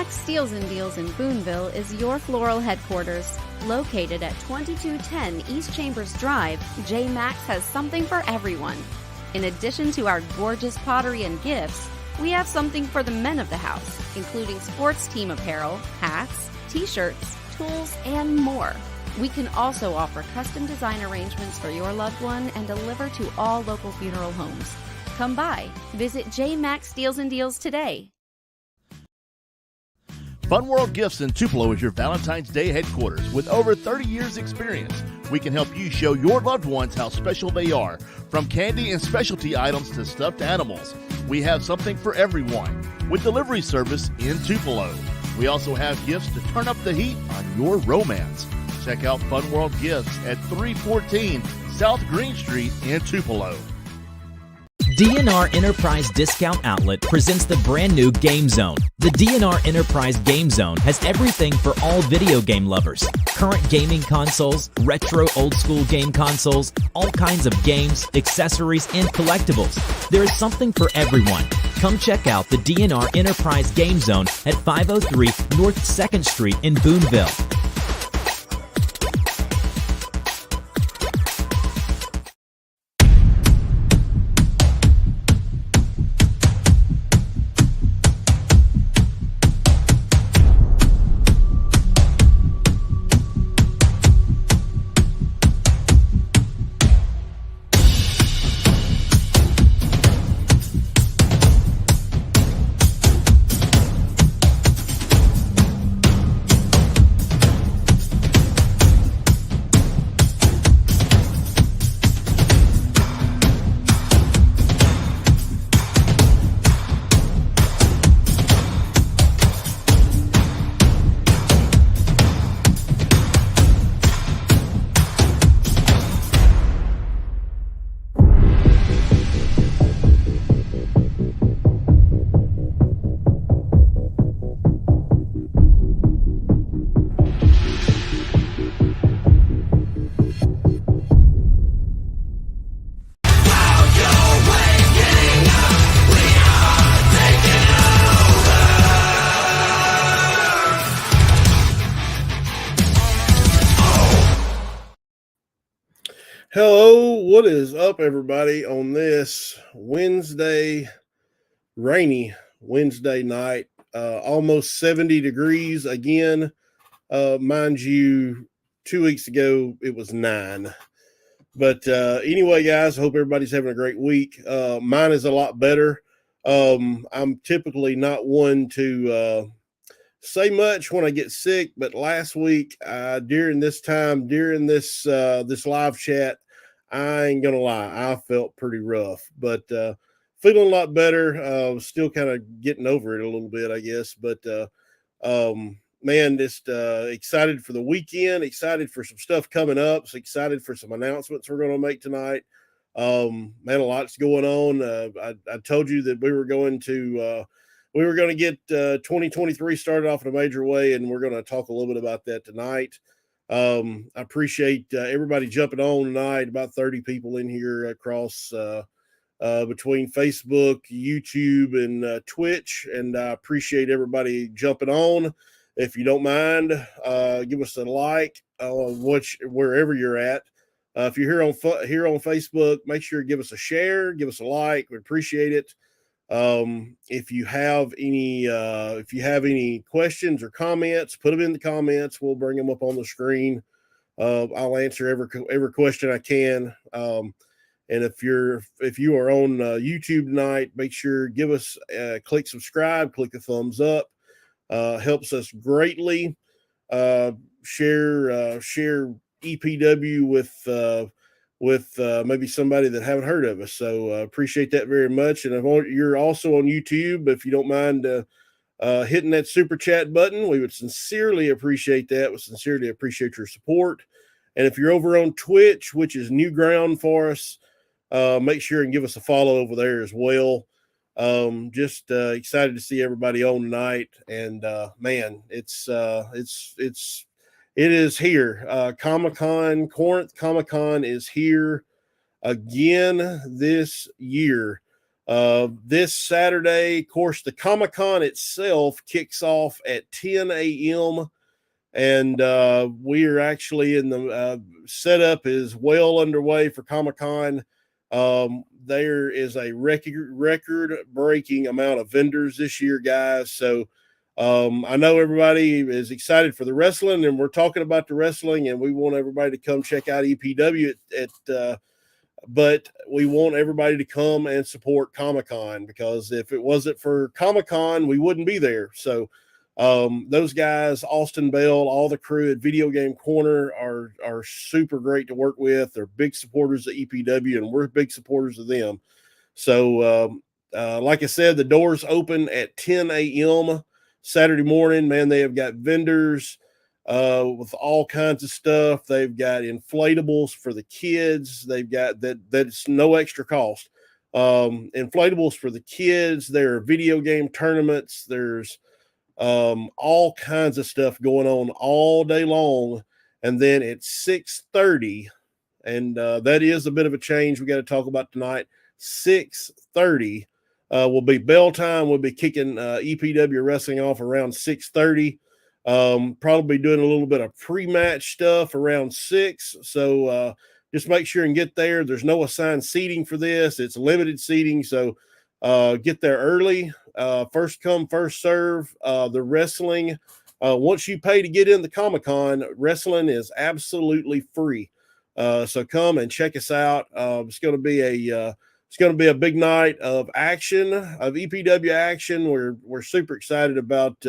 Max Steals and Deals in Boonville is your floral headquarters. Located at 2210 East Chambers Drive, J Max has something for everyone. In addition to our gorgeous pottery and gifts, we have something for the men of the house, including sports team apparel, hats, t-shirts, tools, and more. We can also offer custom design arrangements for your loved one and deliver to all local funeral homes. Come by. Visit J Max Steals and Deals today. Fun World Gifts in Tupelo is your Valentine's Day headquarters. With over 30 years experience, we can help you show your loved ones how special they are. From candy and specialty items to stuffed animals, we have something for everyone. With delivery service in Tupelo, we also have gifts to turn up the heat on your romance. Check out Fun World Gifts at 314 South Green Street in Tupelo. DNR Enterprise Discount Outlet presents the brand new Game Zone. The DNR Enterprise Game Zone has everything for all video game lovers. Current gaming consoles, retro old school game consoles, all kinds of games, accessories, and collectibles. There is something for everyone. Come check out the DNR Enterprise Game Zone at 503 North 2nd Street in Boonville. Hello, what is up, everybody, on this Wednesday, rainy Wednesday night, almost 70 degrees again. Mind you, 2 weeks ago, it was 9. But anyway, guys, I hope everybody's having a great week. Mine is a lot better. I'm typically not one to say much when I get sick, but last week, during this live chat, I ain't gonna lie, I felt pretty rough, but feeling a lot better. Still kind of getting over it a little bit, I guess. But man, just excited for the weekend, excited for some stuff coming up, so excited for some announcements we're going to make tonight. Man, a lot's going on. I told you that we were going to get 2023 started off in a major way, and we're going to talk a little bit about that tonight. I appreciate everybody jumping on tonight. About 30 people in here across between Facebook, YouTube, and Twitch, and I appreciate everybody jumping on. If you don't mind, give us a like wherever you're at. If you're here on Facebook, make sure you give us a share, give us a like. We appreciate it. If you have any questions or comments, put them in the comments. We'll bring them up on the screen. I'll answer every question I can. And if you are on YouTube tonight, make sure give us click subscribe, click the thumbs up. Helps us greatly. Share EPW with maybe somebody that haven't heard of us. So appreciate that very much. And if you're also on YouTube, if you don't mind hitting that super chat button, we would sincerely appreciate that. We sincerely appreciate your support. And if you're over on Twitch, which is new ground for us, make sure and give us a follow over there as well. Just excited to see everybody on tonight. And man, it is here. Comic-Con, Corinth Comic-Con is here again this year. This Saturday, of course, the Comic-Con itself kicks off at 10 a.m. And we are actually in the setup is well underway for Comic-Con. There is a record-breaking amount of vendors this year, guys. So I know everybody is excited for the wrestling, and we're talking about the wrestling, and we want everybody to come check out EPW but we want everybody to come and support Comic-Con, because if it wasn't for Comic-Con, we wouldn't be there. So those guys, Austin Bell, all the crew at Video Game Corner are super great to work with. They're big supporters of EPW, and we're big supporters of them. So like I said, the doors open at 10 a.m. Saturday morning. Man, they have got vendors with all kinds of stuff. They've got inflatables for the kids. They've got that's no extra cost. Inflatables for the kids. There are video game tournaments. There's all kinds of stuff going on all day long. And then at 6:30, and that is a bit of a change we got to talk about tonight. 6:30 will be bell time. We'll be kicking EPW wrestling off around 6:30. Probably doing a little bit of pre-match stuff around 6. So just make sure and get there. There's no assigned seating for this. It's limited seating. So get there early. First come, first serve. The wrestling, once you pay to get in the Comic-Con, wrestling is absolutely free. So come and check us out. It's going to be a big night of action, of EPW action. We're super excited about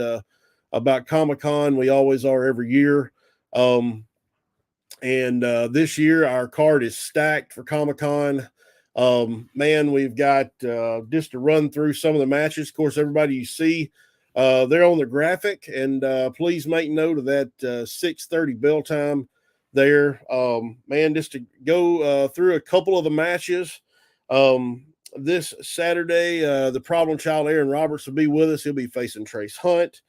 Comic-Con. We always are every year. And this year our card is stacked for Comic-Con. Man, we've got just to run through some of the matches. Of course, everybody you see, they're on the graphic, and please make note of that 6:30 bell time there. Man, just to go through a couple of the matches. This Saturday, the problem child Aaron Roberts will be with us. He'll be facing Trace Hunt.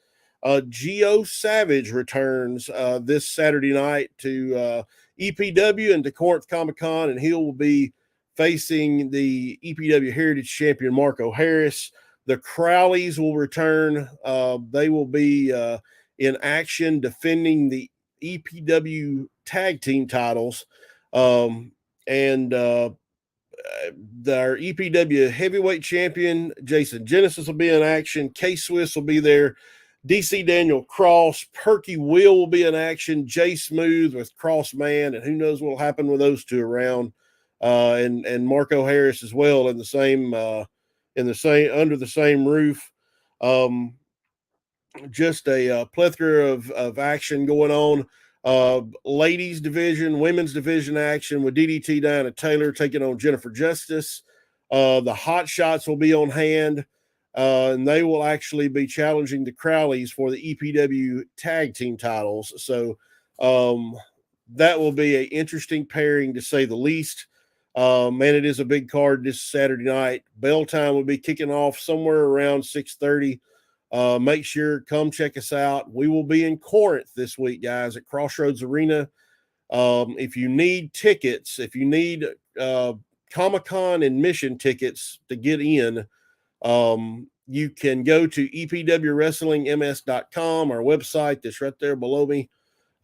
Geo Savage returns this Saturday night to EPW and to Corinth Comic-Con, and he will be facing the EPW Heritage Champion Marco Harris. The Crowleys will return. They will be in action defending the EPW tag team titles. And our EPW heavyweight champion, Jason Genesis, will be in action. K-Swiss will be there. DC Daniel Cross, Perky Will be in action. Jay Smooth with Crossman, and who knows what will happen with those two around. And Marco Harris as well in the same under the same roof. Just a plethora of action going on. Ladies division, women's division action with DDT Diana Taylor taking on Jennifer Justice. The Hot Shots will be on hand, and they will actually be challenging the Crowleys for the EPW tag team titles. So that will be an interesting pairing, to say the least. Man, it is a big card this Saturday night. Bell time will be kicking off somewhere around 6:30. Make sure, come check us out. We will be in Corinth this week, guys, at Crossroads Arena. If you need tickets, if you need Comic-Con admission tickets to get in, you can go to epwwrestlingms.com, our website that's right there below me.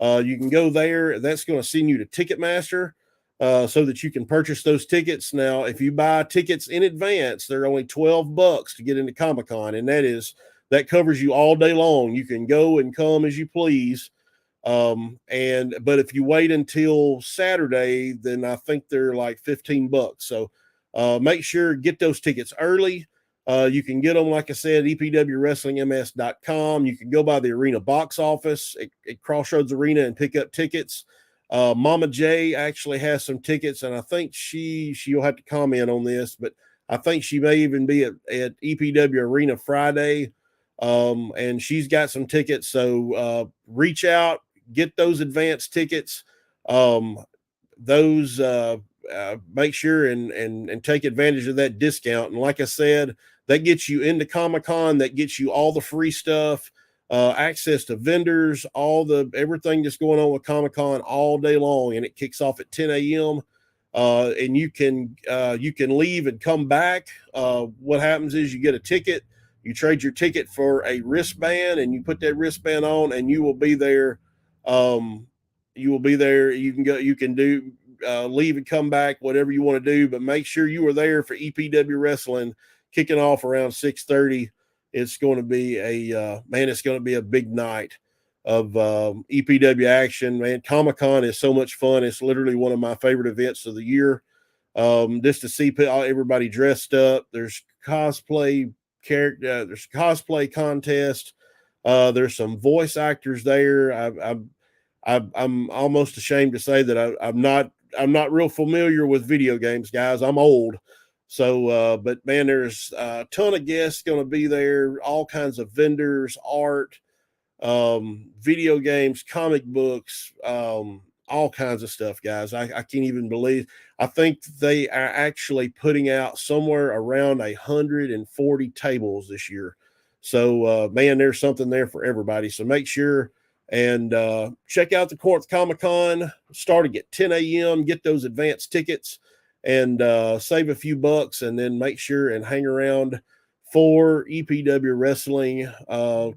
You can go there. That's going to send you to Ticketmaster so that you can purchase those tickets. Now, if you buy tickets in advance, they're only $12 to get into Comic-Con, and that covers you all day long. You can go and come as you please. But if you wait until Saturday, then I think they're like $15. So make sure get those tickets early. You can get them, like I said, epwwrestlingms.com. You can go by the arena box office at Crossroads Arena and pick up tickets. Mama J actually has some tickets, and I think she'll have to comment on this, but I think she may even be at EPW Arena Friday. And she's got some tickets. So reach out, get those advanced tickets. Make sure and take advantage of that discount. And like I said, that gets you into Comic-Con, that gets you all the free stuff, access to vendors, everything that's going on with Comic-Con all day long. And it kicks off at 10 a.m. and you can leave and come back. What happens is you get a ticket, you trade your ticket for a wristband, and you put that wristband on, and you will be there. You will be there. You can go. You can do leave and come back, whatever you want to do, but make sure you are there for EPW wrestling kicking off around 6:30. It's going to be it's going to be a big night of EPW action, man. Comic-Con is so much fun. It's literally one of my favorite events of the year. Just to see everybody dressed up. There's cosplay there's cosplay contest. There's some voice actors there. I'm almost ashamed to say that I'm not real familiar with video games, guys. I'm old. So, but man, there's a ton of guests going to be there, all kinds of vendors, art, video games, comic books, all kinds of stuff, guys. I can't even believe. I think they are actually putting out somewhere around 140 tables this year. So, man, there's something there for everybody. So make sure and check out the Corinth Comic-Con starting at 10 a.m. Get those advanced tickets and save a few bucks, and then make sure and hang around for EPW wrestling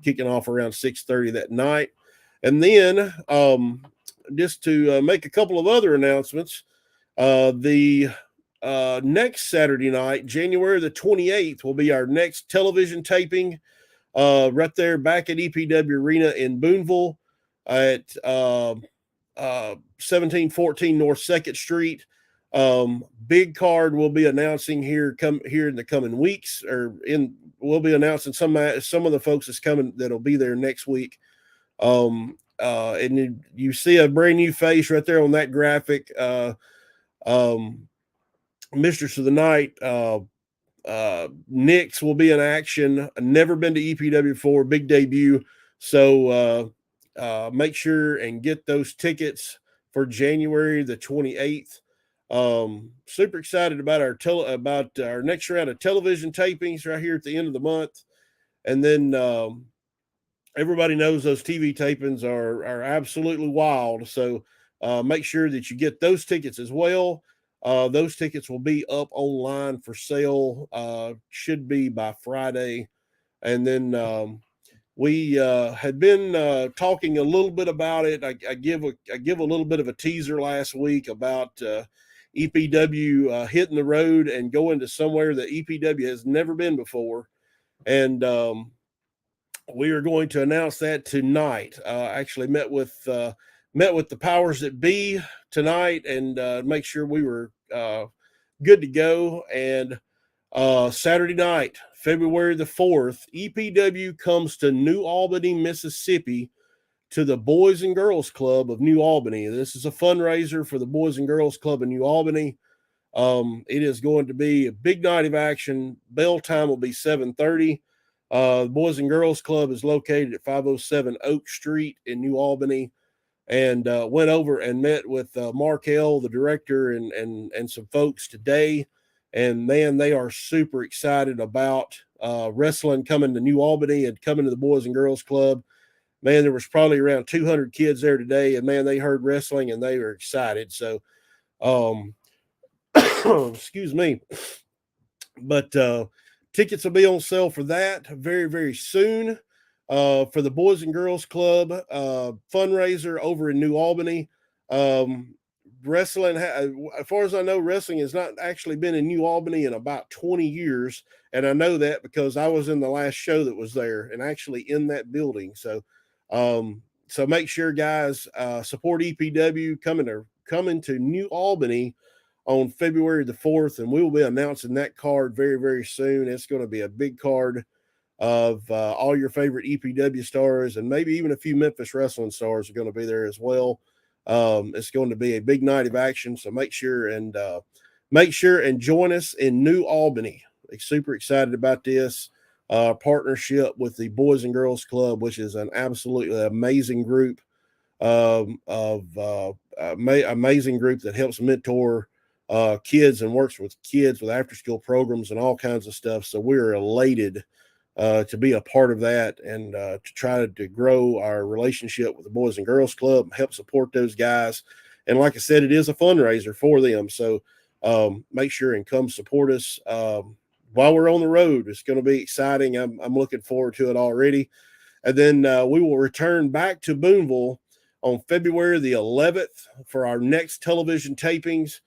kicking off around 6:30 that night. And then just to make a couple of other announcements, the next Saturday night, January the 28th, will be our next television taping right there back at EPW Arena in Boonville at 1714 North 2nd Street. Big card we'll be announcing here in the coming weeks, we'll be announcing some of the folks that'll be there next week. And you see a brand new face right there on that graphic. Mistress of the Night, Nix will be in action. Never been to EPW before, big debut. So make sure and get those tickets for January the 28th. Super excited about our next round of television tapings right here at the end of the month. And then everybody knows those TV tapings are absolutely wild. So make sure that you get those tickets as well. Those tickets will be up online for sale. Should be by Friday. And then we had been talking a little bit about it. I give a little bit of a teaser last week about EPW hitting the road and going to somewhere that EPW has never been before. And we are going to announce that tonight. Actually met with the powers that be tonight and make sure we were good to go. And Saturday night, February the 4th, EPW comes to New Albany, Mississippi, to the Boys and Girls Club of New Albany. This is a fundraiser for the Boys and Girls Club in New Albany. It is going to be a big night of action. Bell time will be 7:30. The Boys and Girls Club is located at 507 Oak Street in New Albany, and went over and met with Markel, the director, and some folks today. And man, they are super excited about wrestling coming to New Albany and coming to the Boys and Girls Club. Man, there was probably around 200 kids there today, and man, they heard wrestling and they were excited. So, excuse me, but tickets will be on sale for that very, very soon. For the Boys and Girls Club fundraiser over in New Albany. Wrestling, as far as I know, wrestling has not actually been in New Albany in about 20 years. And I know that because I was in the last show that was there and actually in that building. So, so make sure, guys, support EPW coming to New Albany on February the 4th. And we will be announcing that card very, very soon. It's going to be a big card of all your favorite EPW stars, and maybe even a few Memphis wrestling stars are going to be there as well. It's going to be a big night of action, so make sure and join us in New Albany. Super excited about this partnership with the Boys and Girls Club, which is an absolutely amazing group amazing group that helps mentor kids and works with kids with after school programs and all kinds of stuff. So we're elated to be a part of that and to try to grow our relationship with the Boys and Girls Club, help support those guys. And like I said, it is a fundraiser for them. So make sure and come support us while we're on the road. It's going to be exciting. I'm looking forward to it already. And then we will return back to Boonville on February the 11th for our next television tapings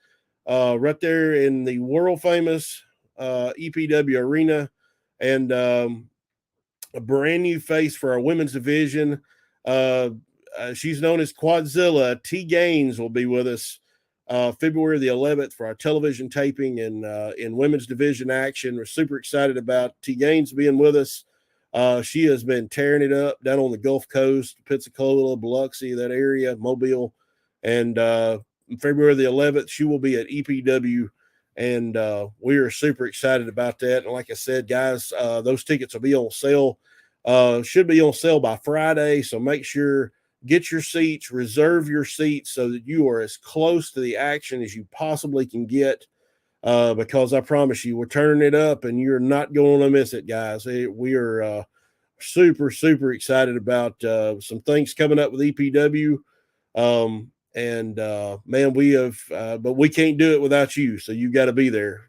right there in the world famous EPW arena. And a brand new face for our women's division. She's known as Quadzilla. T. Gaines will be with us February the 11th for our television taping and in women's division action. We're super excited about T. Gaines being with us. She has been tearing it up down on the Gulf Coast, Pensacola, Biloxi, that area, Mobile. And February the 11th, she will be at EPW. And we are super excited about that. And like I said, guys, those tickets will be on sale. Should be on sale by Friday. So make sure, get your seats, reserve your seats so that you are as close to the action as you possibly can get. Because I promise you, we're turning it up and you're not going to miss it, guys. We are super, super excited about some things coming up with EPW. Man, we have, but we can't do it without you. So you got to be there,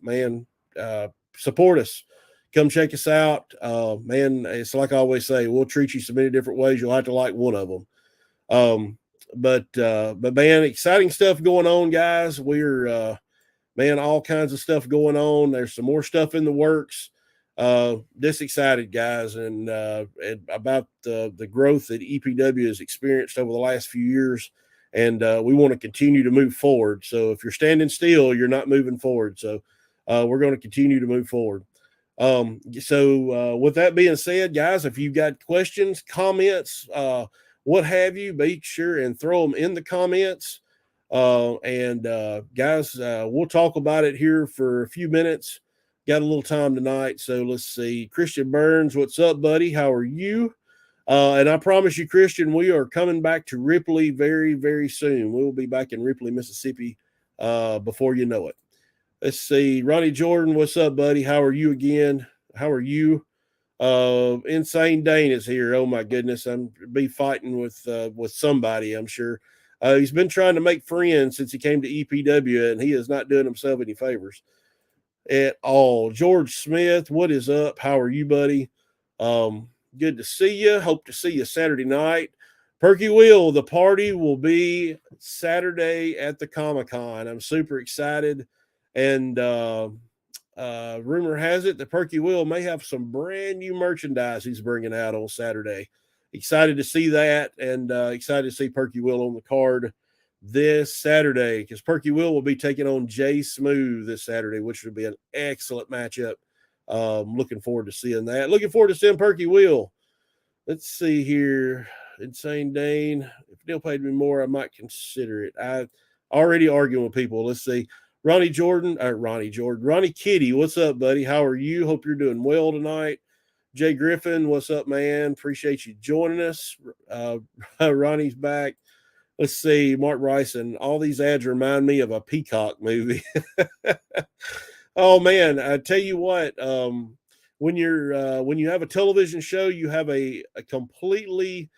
man. Support us. Come check us out, man. It's like I always say, we'll treat you so many different ways. You'll have to like one of them. But man, exciting stuff going on, guys. We're man, all kinds of stuff going on. There's some more stuff in the works. This excited, guys, and about the growth that EPW has experienced over the last few years. And we want to continue to move forward. So if you're standing still, you're not moving forward. So we're going to continue to move forward. So with that being said, guys, if you've got questions, comments, what have you, be sure and throw them in the comments. Guys, we'll talk about it here for a few minutes. Got a little time tonight. So let's see. Christian Burns, what's up, buddy? How are you? And I promise you, Christian, we are coming back to Ripley very, very soon. We will be back in Ripley, Mississippi, before you know it. Let's see. Ronnie Jordan, what's up, buddy? How are you again? How are you? Insane Dane is here. Oh my goodness. I'm be fighting with somebody, I'm sure. He's been trying to make friends since he came to EPW, and he is not doing himself any favors at all. George Smith, what is up? How are you, buddy? Good to see you. Hope to see you Saturday night. Perky Will, the party will be Saturday at the Comic-Con. I'm super excited. And rumor has it that Perky Will may have some brand new merchandise he's bringing out on Saturday. Excited to see that, and excited to see Perky Will on the card this Saturday, because Perky Will be taking on Jay Smooth this Saturday, which would be an excellent matchup. Looking forward to seeing that. Looking forward to seeing Perky Will. Let's see here. Insane Dane. If Neil paid me more, I might consider it. I already arguing with people. Let's see. Ronnie Kitty, what's up, buddy? How are you? Hope you're doing well tonight. Jay Griffin, what's up, man? Appreciate you joining us. Ronnie's back. Let's see. Mark Bryson. All these ads remind me of a Peacock movie. Oh man, I tell you what. When you have a television show, you have a completely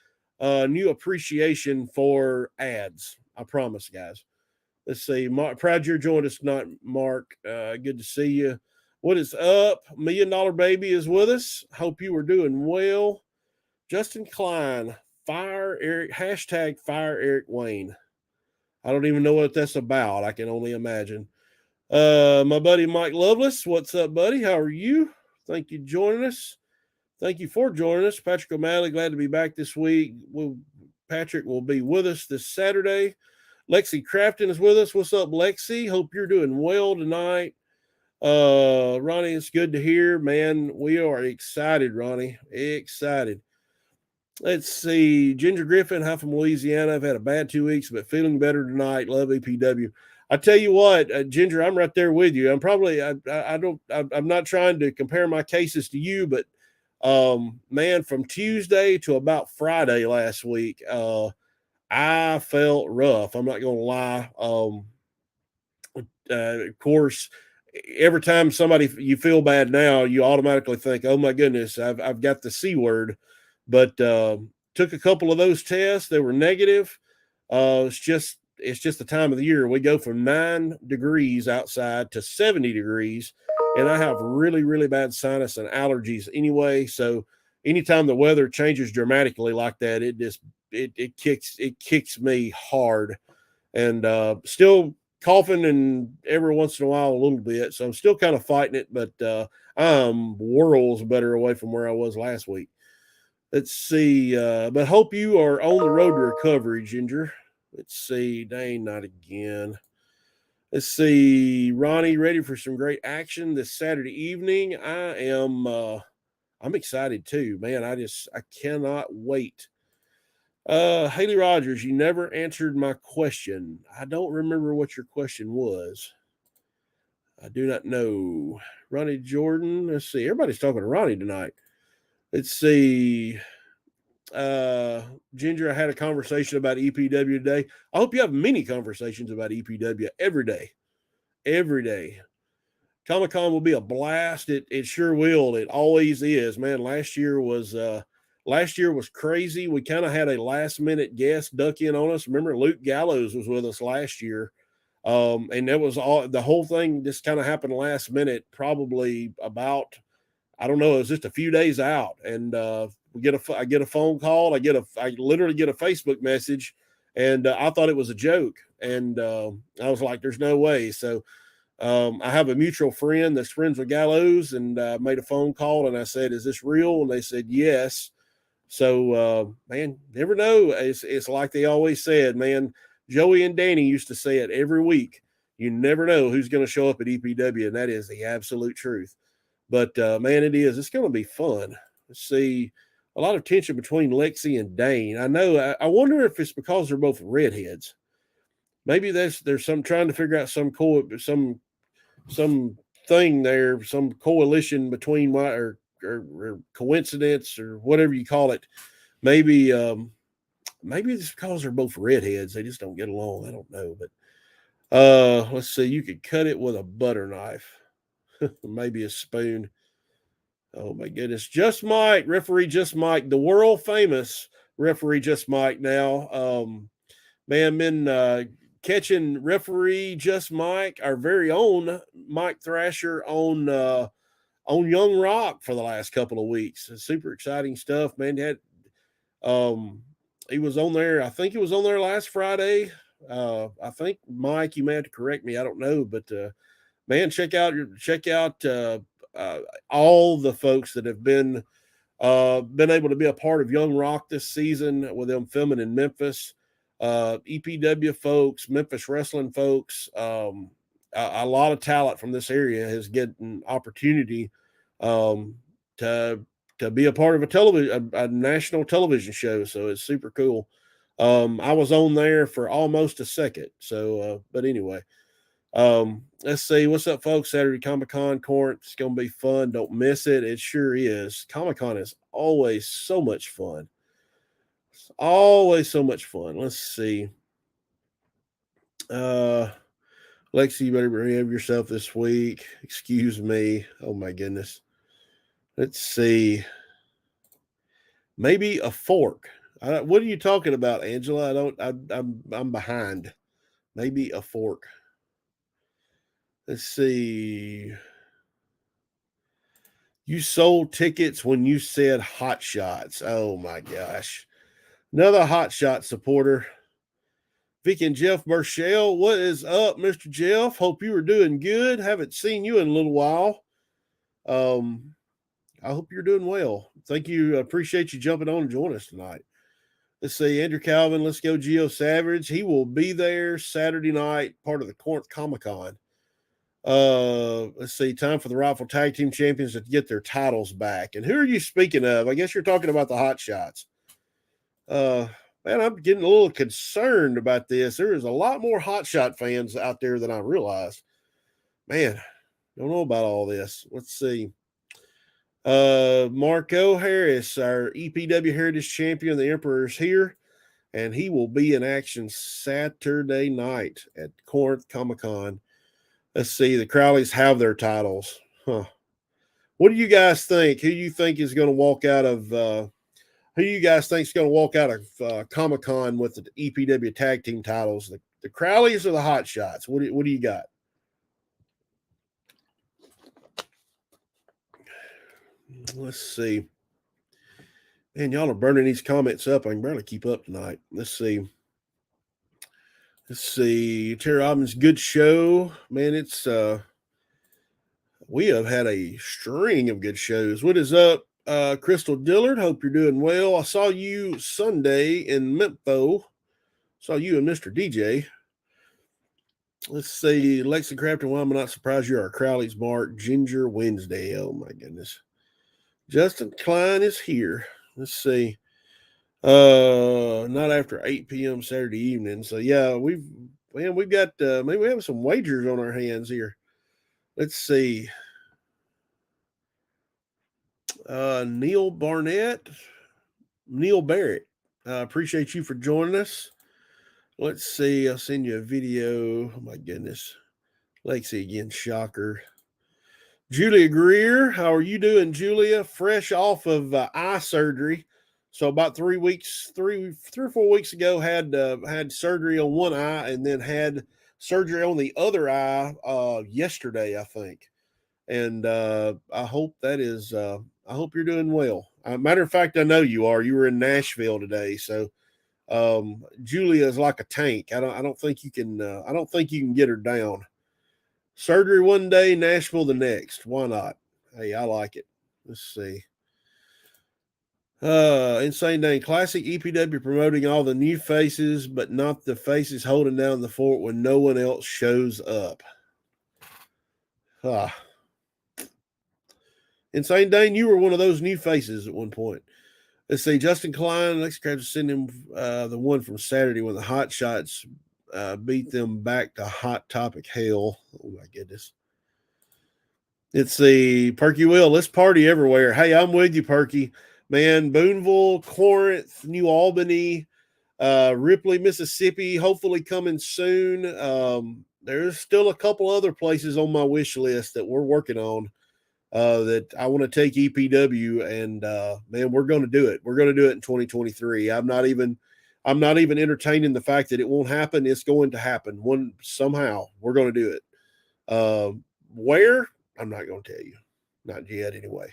new appreciation for ads. I promise, guys. Let's see. Mark, proud you're joining us tonight, Mark. Good to see you. What is up? $1 Million Baby is with us. Hope you are doing well. Justin Klein, fire Eric, hashtag fire Eric Wayne. I don't even know what that's about. I can only imagine. My buddy Mike Lovelace, what's up, buddy? How are you? Thank you for joining us. Thank you for joining us. Patrick O'Malley, glad to be back this week. Patrick will be with us this Saturday. Lexi Crafton is with us. What's up, Lexi? Hope you're doing well tonight. Ronnie, it's good to hear, man. We are excited, Ronnie. Excited. Let's see. Ginger Griffin, hi from Louisiana. I've had a bad 2 weeks, but feeling better tonight. Love EPW. I tell you what, Ginger, I'm right there with you. I'm not trying to compare my cases to you, but man, from Tuesday to about Friday last week, I felt rough. I'm not going to lie. Of course, every time you feel bad now, you automatically think, oh my goodness, I've got the C word, but took a couple of those tests. They were negative. It's just it's just the time of the year. We go from 9 degrees outside to 70 degrees, and I have really, really bad sinus and allergies anyway. So anytime the weather changes dramatically like that, it kicks me hard, and still coughing and every once in a while a little bit. So I'm still kind of fighting it, but I'm worlds better away from where I was last week. Let's see. But hope you are on the road to recovery, Ginger. Let's see. Dang, not again. Let's see. Ronnie, ready for some great action this Saturday evening? I am. I'm excited too, man. I cannot wait. Haley Rogers, you never answered my question. I don't remember what your question was. I do not know. Ronnie Jordan. Let's see. Everybody's talking to Ronnie tonight. Let's see. Ginger, I had a conversation about EPW today. I hope you have many conversations about EPW every day. Every day. Comic-Con will be a blast. It sure will. It always is, man. Last year was crazy. We kind of had a last-minute guest duck in on us. Remember, Luke Gallows was with us last year. And that was all, the whole thing just kind of happened last minute, probably about, I don't know, it was just a few days out. And I get a phone call. I literally get a Facebook message, and I thought it was a joke. And I was like, there's no way. So I have a mutual friend that's friends with Gallows, and made a phone call, and I said, is this real? And they said, yes. So, man, never know. It's like they always said, man. Joey and Danny used to say it every week. You never know who's going to show up at EPW, and that is the absolute truth. But, man, it's going to be fun. Let's see. A lot of tension between Lexi and Dane. I know. I wonder if it's because they're both redheads. Maybe there's some trying to figure out some thing there, some coalition between or coincidence or whatever you call it. Maybe it's because they're both redheads. They just don't get along. I don't know. But let's see. You could cut it with a butter knife, maybe a spoon. Oh my goodness. Just Mike, referee Just Mike, the world famous referee Just Mike now. Man, been catching referee Just Mike, our very own Mike Thrasher on Young Rock for the last couple of weeks. It's super exciting stuff, man. He was on there. I think he was on there last Friday. I think Mike, you may have to correct me. I don't know, but man, check out all the folks that have been able to be a part of Young Rock this season with them filming in Memphis. EPW folks, Memphis wrestling folks, a lot of talent from this area has gotten opportunity to be a part of a national television show. So it's super cool. I was on there for almost a second. So, but anyway, let's see. What's up, folks? Saturday Comic-Con Corinth. It's going to be fun. Don't miss it. It sure is. Comic-Con is always so much fun. It's always so much fun. Let's see. Lexi, you better behave yourself this week. Excuse me. Oh my goodness. Let's see. Maybe a fork. What are you talking about, Angela? I'm behind. Maybe a fork. Let's see. You sold tickets when you said hot shots. Oh my gosh. Another hot shot supporter. Vic and Jeff Burchell, what is up, Mr. Jeff? Hope you are doing good. Haven't seen you in a little while. I hope you're doing well. Thank you. I appreciate you jumping on and joining us tonight. Let's see, Andrew Calvin, let's go Geo Savage. He will be there Saturday night, part of the Corinth Comic-Con. Let's see, time for the Rifle Tag Team Champions to get their titles back. And who are you speaking of? I guess you're talking about the Hot Shots. Man, I'm getting a little concerned about this. There is a lot more Hot Shot fans out there than I realized. Man, don't know about all this. Let's see. Marco Harris, our EPW Heritage Champion, the Emperor is here, and he will be in action Saturday night at Corinth Comic-Con. Let's see. The Crowleys have their titles. Huh. What do you guys think? Who you think is going to walk out of Comic-Con with the EPW tag team titles? The Crowleys or the Hot Shots? What do you got? Let's see. Man, y'all are burning these comments up. I can barely keep up tonight. Let's see. Terry Robbins, good show. Man, it's we have had a string of good shows. What is up, Crystal Dillard? Hope you're doing well. I saw you Sunday in Mempho. Saw you and Mr. DJ. Let's see. Lexi Crafton, why am I not surprised you are Crowley's Mark? Ginger Wednesday. Oh, my goodness. Justin Klein is here. Let's see. Not after 8 p.m. Saturday evening. So yeah, we've got maybe we have some wagers on our hands here. Let's see. Neil Barrett. Appreciate you for joining us. Let's see. I'll send you a video. Oh my goodness. Lexi again, shocker. Julia Greer, how are you doing, Julia? Fresh off of eye surgery. So about 3 or 4 weeks ago, had surgery on one eye, and then had surgery on the other eye yesterday, I think. And I hope I hope you're doing well. Matter of fact, I know you are. You were in Nashville today, so Julia is like a tank. I don't think you can get her down. Surgery one day, Nashville the next. Why not? Hey, I like it. Let's see. Insane Dane Classic EPW promoting all the new faces, but not the faces holding down the fort when no one else shows up. Insane Dane, you were one of those new faces at one point. Let's see. Justin Klein, let's send him the one from Saturday when the Hot Shots beat them back to Hot Topic hell. Oh my goodness. Let's see. Perky Will, let's party everywhere. Hey, I'm with you, Perky. Man, Boonville, Corinth, New Albany, Ripley, Mississippi, hopefully coming soon. There's still a couple other places on my wish list that we're working on that I want to take EPW, and man, we're going to do it. We're going to do it in 2023. I'm not even entertaining the fact that it won't happen. It's going to happen somehow. We're going to do it. Where? I'm not going to tell you. Not yet, anyway.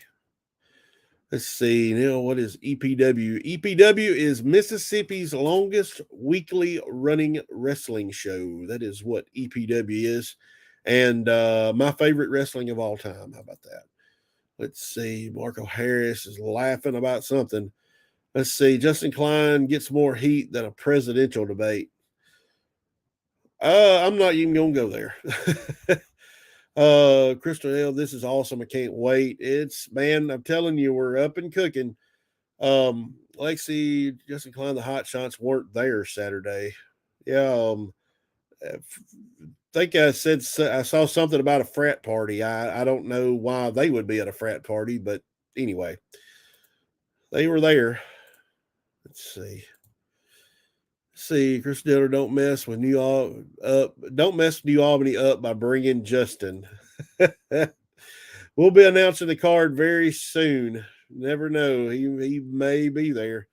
Let's see. What is EPW? EPW is Mississippi's longest weekly running wrestling show. That is what EPW is. And my favorite wrestling of all time. How about that? Let's see. Marco Harris is laughing about something. Let's see. Justin Klein gets more heat than a presidential debate. I'm not even going to go there. Crystal L, this is awesome. I can't wait. Man, I'm telling you, we're up and cooking. Lexi, Justin Klein, the Hot Shots weren't there Saturday. Yeah. I think I saw something about a frat party. I don't know why they would be at a frat party, but anyway, they were there. Let's see. Chris Diller, don't mess with New Albany up by bringing Justin. We'll be announcing the card very soon. Never know. He may be there.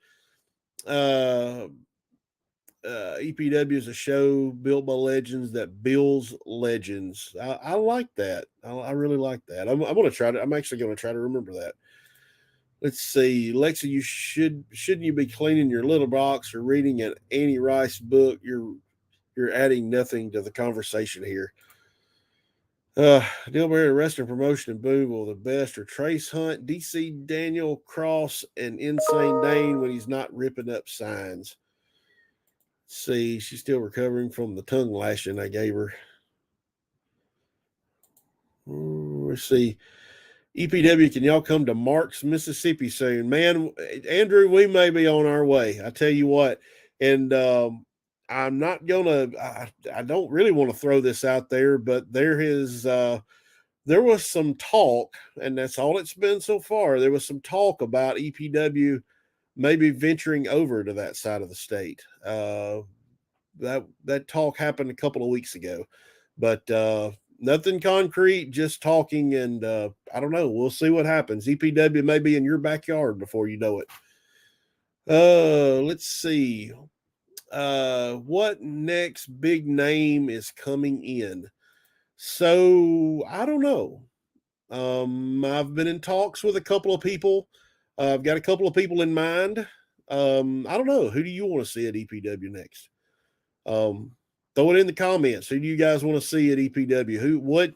EPW is a show built by legends that builds legends. I like that. I really like that. I'm going to try to. I'm actually going to try to remember that. Let's see, Lexi, shouldn't you be cleaning your little box or reading an Annie Rice book? You're adding nothing to the conversation here. Dilbury Wrestling Promotion in Boonville, the best are Trace Hunt, DC Daniel Cross, and Insane Dane when he's not ripping up signs. Let's see, she's still recovering from the tongue lashing I gave her. Let's see. EPW, can y'all come to Marks, Mississippi soon? Man, Andrew, we may be on our way. I tell you what. And I'm not going to – I don't really want to throw this out there, but there was some talk, and that's all it's been so far. There was some talk about EPW maybe venturing over to that side of the state. That talk happened a couple of weeks ago. But nothing concrete, just talking, and I don't know. We'll see what happens. EPW may be in your backyard before you know it. Let's see. What next big name is coming in? So I don't know. I've been in talks with a couple of people. I've got a couple of people in mind. I don't know. Who do you want to see at EPW next? Throw it in the comments. Who do you guys want to see at EPW? What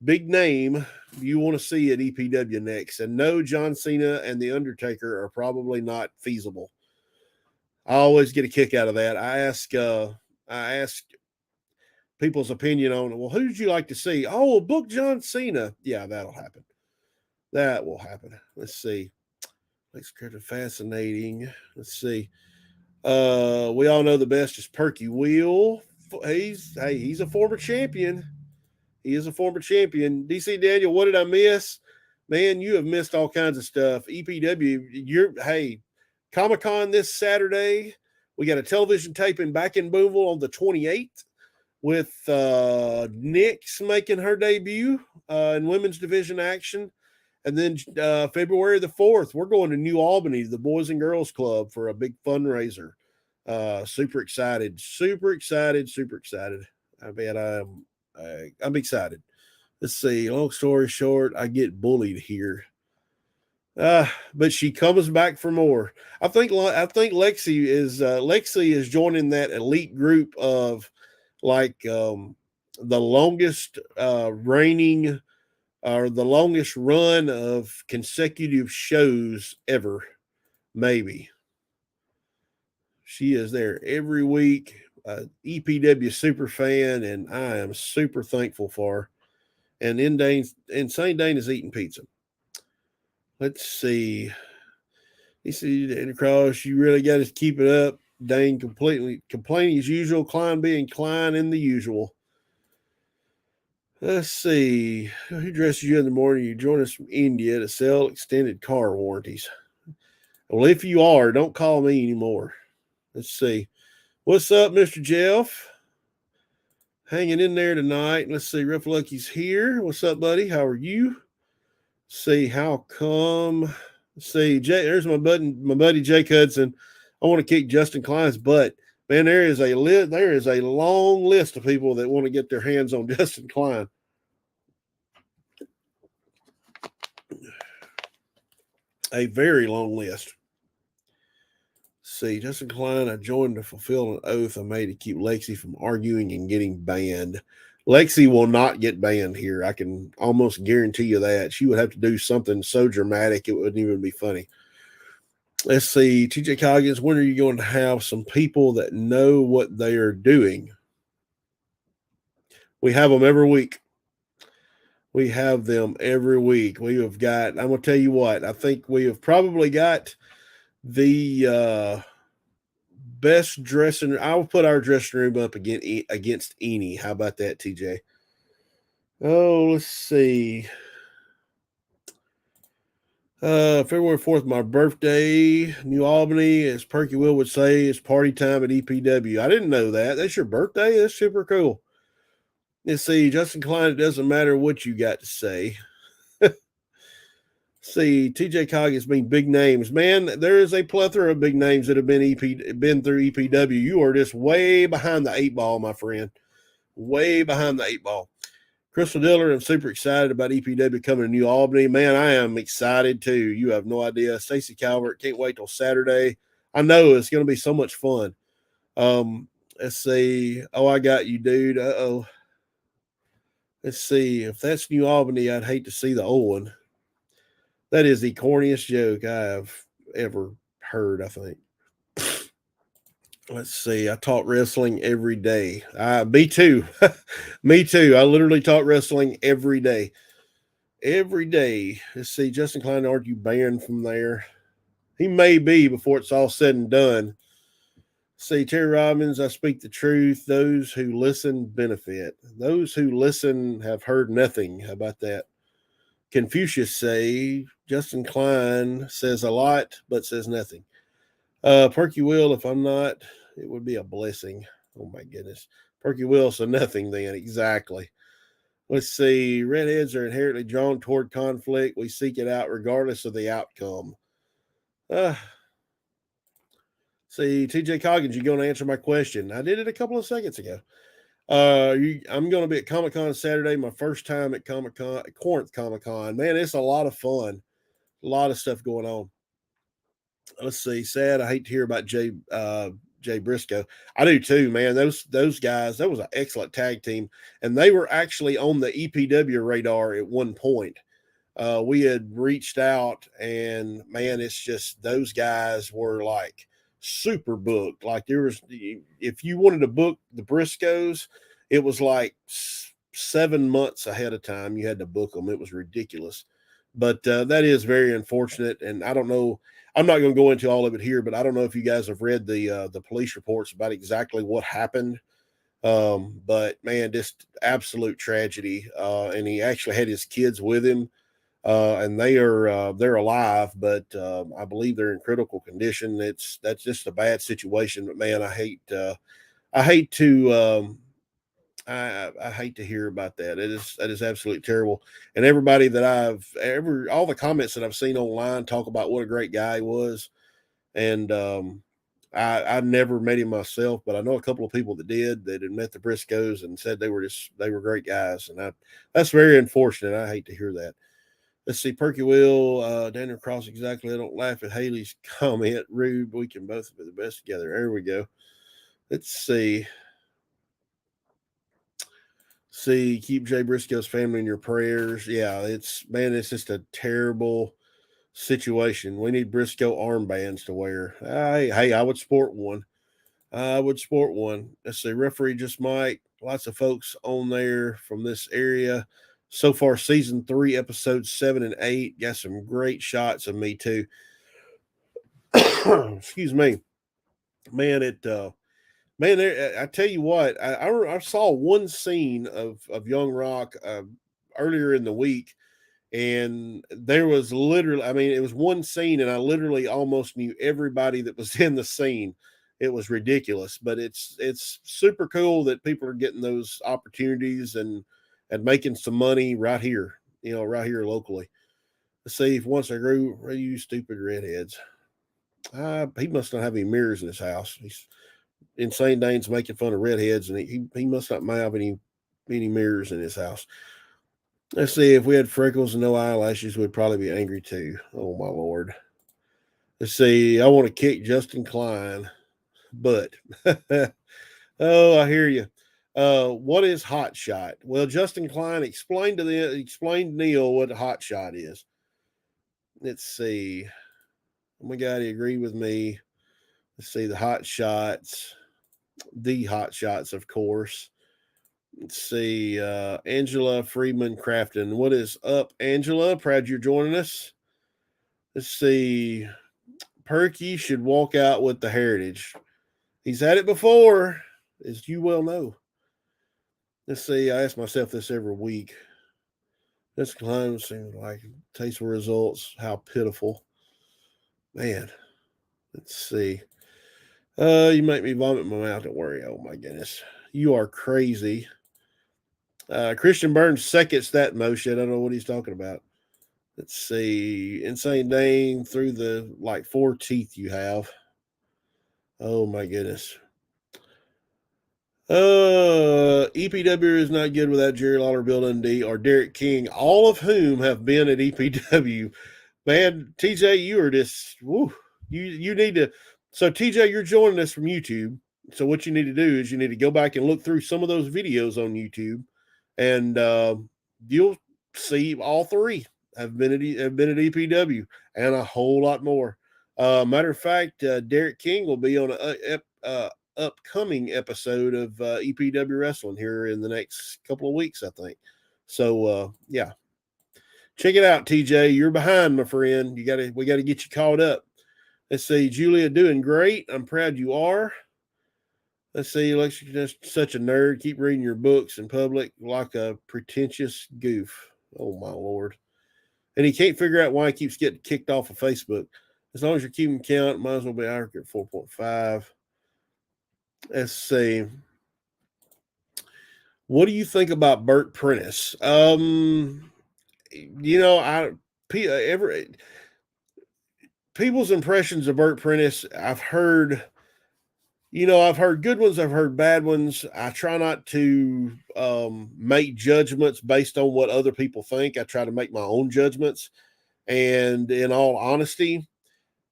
big name do you want to see at EPW next? And no, John Cena and The Undertaker are probably not feasible. I always get a kick out of that. I ask people's opinion on it. Well, who would you like to see? Oh, book John Cena. Yeah, that'll happen. That will happen. Let's see. Makes kind of fascinating. Let's see. We all know the best is Perky Wheel. He's a former champion. He is a former champion. DC Daniel, what did I miss? Man, you have missed all kinds of stuff. EPW, Comic-Con this Saturday. We got a television taping back in Boonville on the 28th with Nyx making her debut in women's division action. And then February the 4th, we're going to New Albany, the Boys and Girls Club, for a big fundraiser. Super excited. I bet I'm excited. Let's see. Long story short, I get bullied here. But she comes back for more. I think Lexi is joining that elite group of the longest reigning or the longest run of consecutive shows ever. Maybe. She is there every week. EPW super fan, and I am super thankful for her. And Insane Dane is eating pizza. Let's see. You see the cross. You really got to keep it up. Dane completely complaining as usual. Klein being Klein in the usual. Let's see. Who dresses you in the morning? You join us from India to sell extended car warranties. Well, if you are, don't call me anymore. Let's see. What's up, Mr. Jeff? Hanging in there tonight. Let's see. Rough Lucky's here. What's up, buddy? How are you? See how come. Let's see. There's my buddy Jake Hudson. I want to kick Justin Klein's butt. Man, there is a long list of people that want to get their hands on Justin Klein. A very long list. See, Justin Klein, I joined to fulfill an oath I made to keep Lexi from arguing and getting banned. Lexi will not get banned here. I can almost guarantee you that. She would have to do something so dramatic it wouldn't even be funny. Let's see. TJ Coggins, when are you going to have some people that know what they are doing? We have them every week. We have them every week. We have got, I'm going to tell you what, I think we have probably got the best dressing. I'll put our dressing room up against Eni. How about that, TJ? Oh, let's see. February 4th, my birthday. New Albany, as Perky Will would say, it's party time at EPW. I didn't know that. That's your birthday? That's super cool. Let's see. Justin Klein, it doesn't matter what you got to say. See, TJ Coggins being big names. Man, there is a plethora of big names that have been through EPW. You are just way behind the 8 ball, my friend. Way behind the 8 ball. Crystal Diller, I'm super excited about EPW coming to New Albany. Man, I am excited too. You have no idea. Stacy Calvert, can't wait till Saturday. I know it's going to be so much fun. Let's see. Oh, I got you, dude. Uh-oh. Let's see. If that's New Albany, I'd hate to see the old one. That is the corniest joke I have ever heard, I think. Let's see. I taught wrestling every day. Me too. Me too. I literally taught wrestling every day. Every day. Let's see. Justin Klein, aren't you banned from there? He may be before it's all said and done. See, Terry Robbins, I speak the truth. Those who listen benefit. Those who listen have heard nothing. How about that? Confucius say, Justin Klein says a lot, but says nothing. Perky Will, if I'm not, it would be a blessing. Oh my goodness. Perky Will, so nothing then. Exactly. Let's see. Redheads are inherently drawn toward conflict. We seek it out regardless of the outcome. See, TJ Coggins, you're going to answer my question. I did it a couple of seconds ago. I'm going to be at Comic Con Saturday. My first time at Corinth Comic Con. Man, it's a lot of fun. A lot of stuff going on. Let's see. Sad. I hate to hear about Jay Briscoe. I do too, man. Those guys. That was an excellent tag team, and they were actually on the EPW radar at one point. We had reached out, and man, it's just those guys were like super booked. Like there was, if you wanted to book the Briscoes, it was like 7 months ahead of time. You had to book them. It was ridiculous. But that is very unfortunate, and I don't know. I'm not going to go into all of it here, but I don't know if you guys have read the police reports about exactly what happened. But man, just absolute tragedy. And he actually had his kids with him, and they're alive, but I believe they're in critical condition. That's just a bad situation. But man, I hate to I hate to hear about that. That is absolutely terrible. And everybody that all the comments that I've seen online talk about what a great guy he was. And I never met him myself, but I know a couple of people that had met the Briscoes and said they were great guys. And that's very unfortunate. I hate to hear that. Let's see, Perky Will, Daniel Cross, exactly. I don't laugh at Haley's comment. Rude. We can both be the best together. There we go. Let's see. Keep Jay Briscoe's family in your prayers. Yeah, it's just a terrible situation. We need Briscoe armbands to wear. Hey, I would sport one. Let's see, referee just Mike. Lots of folks on there from this area. So far, season 3, episodes 7 and 8. Got some great shots of me too. Excuse me. Man, I tell you what, I saw one scene of Young Rock earlier in the week, and there was literally, I mean, it was one scene, and I literally almost knew everybody that was in the scene. It was ridiculous, but it's super cool that people are getting those opportunities and making some money right here, right here locally. Let's see if once I grew, you stupid redheads. He must not have any mirrors in his house. Insane Dane's making fun of redheads, and he must not have any mirrors in his house. Let's see, if we had freckles and no eyelashes, we'd probably be angry too. Oh my Lord. Let's see, I want to kick Justin Klein, but oh, I hear you. What is hot shot? Well, Justin Klein, explain to Neil what a hot shot is. Let's see. Oh my God, he agreed with me. Let's see, the hot shots, of course. Let's see, Angela Freeman Crafton. What is up, Angela? Proud you're joining us. Let's see, Perky should walk out with the heritage. He's had it before, as you well know. Let's see, I ask myself this every week. This climb seems like tasteful results. How pitiful. Man, let's see. You make me vomit in my mouth. Don't worry. Oh my goodness. You are crazy. Christian Burns seconds that motion. I don't know what he's talking about. Let's see. Insane Dane through the 4 teeth you have. Oh my goodness. EPW is not good without Jerry Lawler, Bill Dundee, or Derek King, all of whom have been at EPW. Man, TJ, you are just you need to. So TJ, you're joining us from YouTube. So what you need to do is you need to go back and look through some of those videos on YouTube, and you'll see all 3 have been at EPW and a whole lot more. Matter of fact, Derek King will be on a upcoming episode of EPW Wrestling here in the next couple of weeks, I think. So yeah, check it out, TJ. You're behind, my friend. We got to get you caught up. Let's see, Julia, doing great. I'm proud you are. Let's see, you're just such a nerd. Keep reading your books in public like a pretentious goof. Oh my Lord. And he can't figure out why he keeps getting kicked off of Facebook. As long as you're keeping count, might as well be accurate. 4.5. Let's see. What do you think about Burt Prentice? People's impressions of Burt Prentice, I've heard I've heard good ones, I've heard bad ones. I try not to make judgments based on what other people think. I try to make my own judgments. And in all honesty,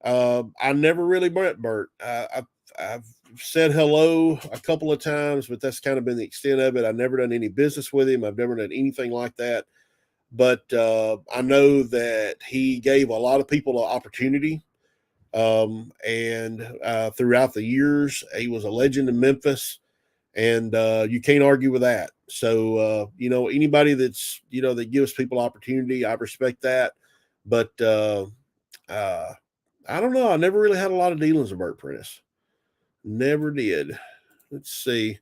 I never really met Bert. I've said hello a couple of times, but that's kind of been the extent of it. I've never done any business with him. I've never done anything like that. But I know that he gave a lot of people an opportunity. And throughout the years, he was a legend in Memphis, and you can't argue with that. So, anybody that's, that gives people opportunity, I respect that. But I don't know. I never really had a lot of dealings with Bert Prentice. Never did. Let's see.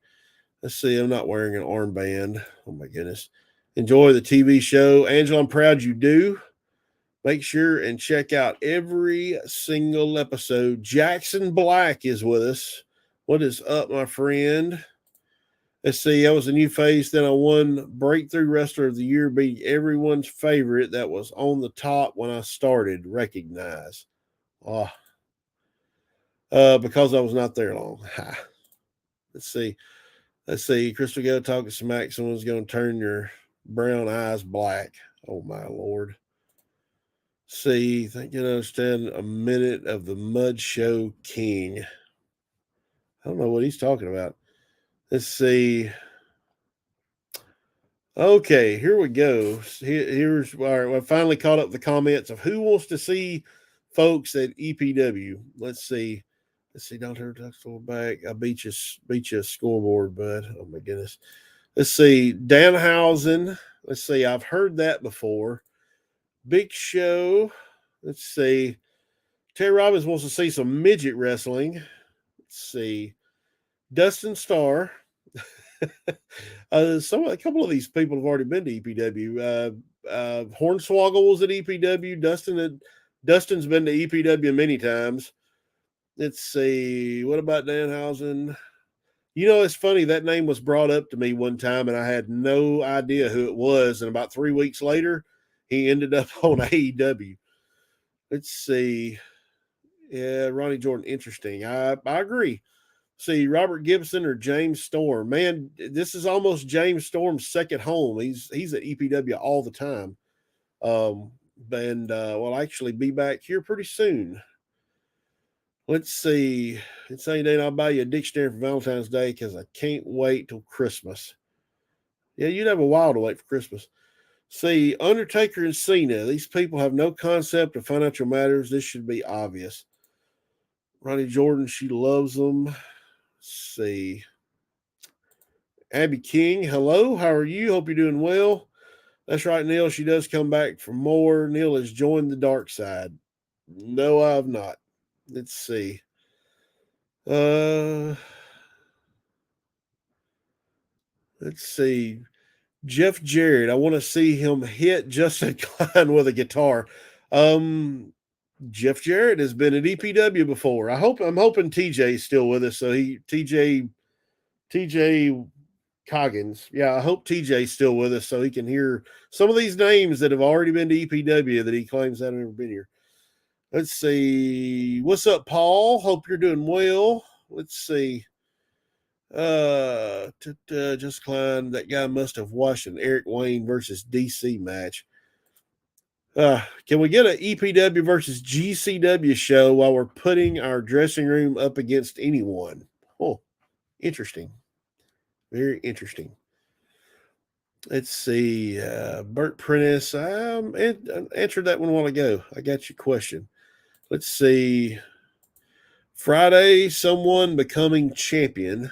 I'm not wearing an armband. Oh my goodness. Enjoy the TV show. Angela, I'm proud you do. Make sure and check out every single episode. Jackson Black is with us. What is up, my friend? Let's see. I was a new face. Then I won Breakthrough Wrestler of the Year, being everyone's favorite that was on the top when I started. Recognize. Oh, because I was not there long. Let's see. Crystal Go talking smack. Someone's going to turn your brown eyes black. Oh, my Lord. See, think you understand a minute of the Mud Show King. I don't know what he's talking about. Let's see. Okay, here we go. Here's all right. I finally caught up the comments of who wants to see folks at EPW. Let's see. Don't hurt that back. I beat you a scoreboard, bud. Oh my goodness. Let's see. Danhausen. Let's see. I've heard that before. Big Show. Let's see. Terry Robbins wants to see some midget wrestling. Let's see. Dustin Starr. A couple of these people have already been to EPW. Hornswoggle was at EPW. Dustin's been to EPW many times. Let's see. What about Danhausen? It's funny. That name was brought up to me one time, and I had no idea who it was. And about 3 weeks later, he ended up on AEW. Let's see. Yeah, Ronnie Jordan, interesting. I agree. See, Robert Gibson or James Storm. Man, this is almost James Storm's second home. He's at EPW all the time. And we'll actually be back here pretty soon. Let's see. It's any day I'll buy you a dictionary for Valentine's Day because I can't wait till Christmas. Yeah, you'd have a while to wait for Christmas. See, Undertaker and Cena. These people have no concept of financial matters. This should be obvious. Ronnie Jordan, she loves them. Let's see. Abby King, hello. How are you? Hope you're doing well. That's right, Neil. She does come back for more. Neil has joined the dark side. No, I have not. Let's see. Let's see. Jeff Jarrett. I want to see him hit Justin Klein with a guitar. Jeff Jarrett has been at EPW before. I'm hoping TJ's still with us. So TJ Coggins. Yeah, I hope TJ's still with us so he can hear some of these names that have already been to EPW that he claims haven't ever been here. Let's see. What's up, Paul? Hope you're doing well. Let's see. Just Klein, that guy must have watched an Eric Wayne versus DC match. Can we get an EPW versus GCW show while we're putting our dressing room up against anyone? Oh, interesting. Very interesting. Let's see. Bert Prentice. I answered that one a while ago. I got your question. Let's see. Friday, someone becoming champion.